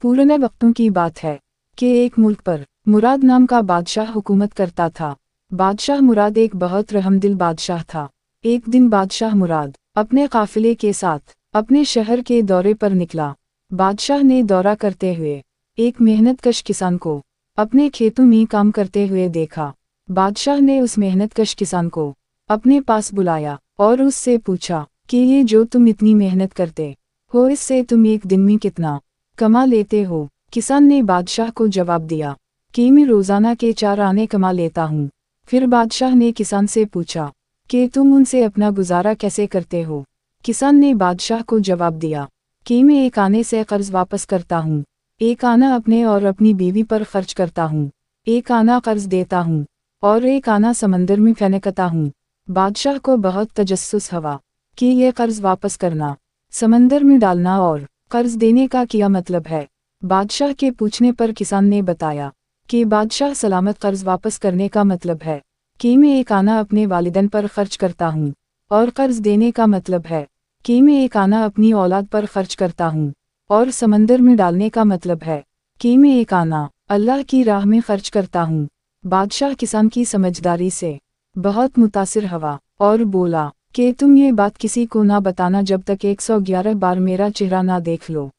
पुराने वक्तों की बात है कि एक मुल्क पर मुराद नाम का बादशाह हुकूमत करता था। बादशाह मुराद एक बहुत रहमदिल बादशाह था। एक दिन बादशाह मुराद अपने काफिले के साथ अपने शहर के दौरे पर निकला। बादशाह ने दौरा करते हुए एक मेहनतकश किसान को अपने खेतों में काम करते हुए देखा। बादशाह ने उस मेहनतकश किसान को अपने पास बुलाया और उससे पूछा कि ये जो तुम इतनी मेहनत करते हो, इससे तुम एक दिन में कितना कमा लेते हो? किसान ने बादशाह को जवाब दिया कि मैं रोजाना के 4 आने कमा लेता हूँ। फिर बादशाह ने किसान से पूछा कि तुम उनसे अपना गुजारा कैसे करते हो? किसान ने बादशाह को जवाब दिया कि मैं 1 आने से कर्ज वापस करता हूँ, 1 आना अपने और अपनी बीवी पर खर्च करता हूँ, 1 आना कर्ज देता हूँ और 1 आना समंदर में फेंकता हूँ। बादशाह को बहुत तजस्सुस हुआ कि यह कर्ज वापस करना, समंदर में डालना और कर्ज देने का क्या मतलब है। बादशाह के पूछने पर किसान ने बताया कि बादशाह सलामत कर्ज वापस करने का मतलब है कि मैं 1 आना अपने वालिदैन पर खर्च करता हूँ और कर्ज देने का मतलब है कि मैं 1 आना अपनी औलाद पर खर्च करता हूँ और समंदर में डालने का मतलब है कि मैं 1 आना अल्लाह की राह में खर्च करता हूँ। बादशाह किसान की समझदारी से बहुत मुतासिर हुआ और बोला कि तुम ये बात किसी को ना बताना जब तक 111 बार मेरा चेहरा ना देख लो।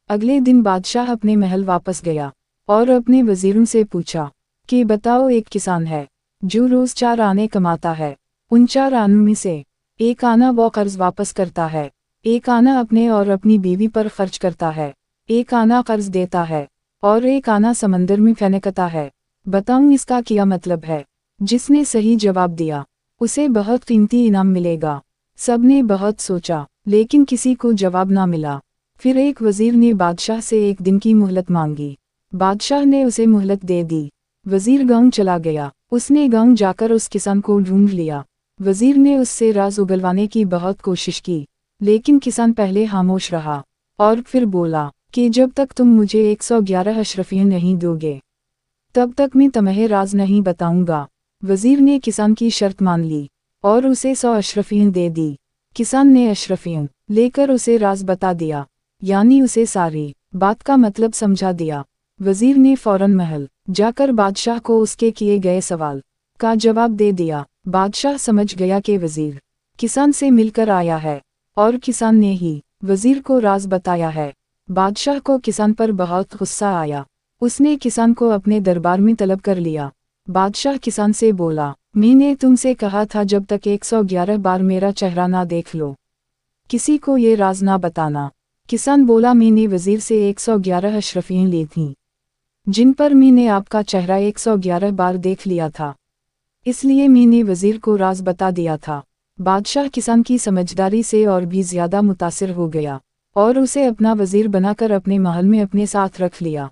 अगले दिन बादशाह अपने महल वापस गया और अपने वजीरों से पूछा कि बताओ, एक किसान है जो रोज 4 आने कमाता है, उन 4 आनों में से 1 आना वो कर्ज वापस करता है, 1 आना अपने और अपनी बीवी पर खर्च करता है, 1 आना कर्ज देता है और 1 आना समंदर में फेंकता है। बताऊं इसका क्या मतलब है? जिसने सही जवाब दिया उसे बहुत कीमती इनाम मिलेगा। सबने बहुत सोचा लेकिन किसी को जवाब ना मिला। फिर एक वजीर ने बादशाह से 1 दिन की मोहलत मांगी। बादशाह ने उसे मोहलत दे दी। वजीर गांव चला गया। उसने गांव जाकर उस किसान को ढूंढ लिया। वजीर ने उससे राज उगलवाने की बहुत कोशिश की, लेकिन किसान पहले खामोश रहा और फिर बोला कि जब तक तुम मुझे 111 अशरफियाँ नहीं दोगे तब तक मैं तुम्हें राज नहीं बताऊंगा। वजीर ने किसान की शर्त मान ली और उसे 100 अशरफियाँ दे दी। किसान ने अशरफियाँ लेकर उसे राज बता दिया, यानी उसे सारी बात का मतलब समझा दिया। वजीर ने फौरन महल जाकर बादशाह को उसके किए गए सवाल का जवाब दे दिया। बादशाह समझ गया कि वजीर किसान से मिलकर आया है और किसान ने ही वजीर को राज बताया है। बादशाह को किसान पर बहुत गुस्सा आया। उसने किसान को अपने दरबार में तलब कर लिया। बादशाह किसान से बोला, मैंने तुमसे कहा था जब तक 111 बार मेरा चेहरा ना देख लो किसी को ये राज ना बताना। किसान बोला, मैंने वजीर से 111 अशरफियाँ ली थीं जिन पर मैंने आपका चेहरा 111 बार देख लिया था, इसलिए मैंने वजीर को राज बता दिया था। बादशाह किसान की समझदारी से और भी ज्यादा मुतासिर हो गया और उसे अपना वजीर बनाकर अपने महल में अपने साथ रख लिया।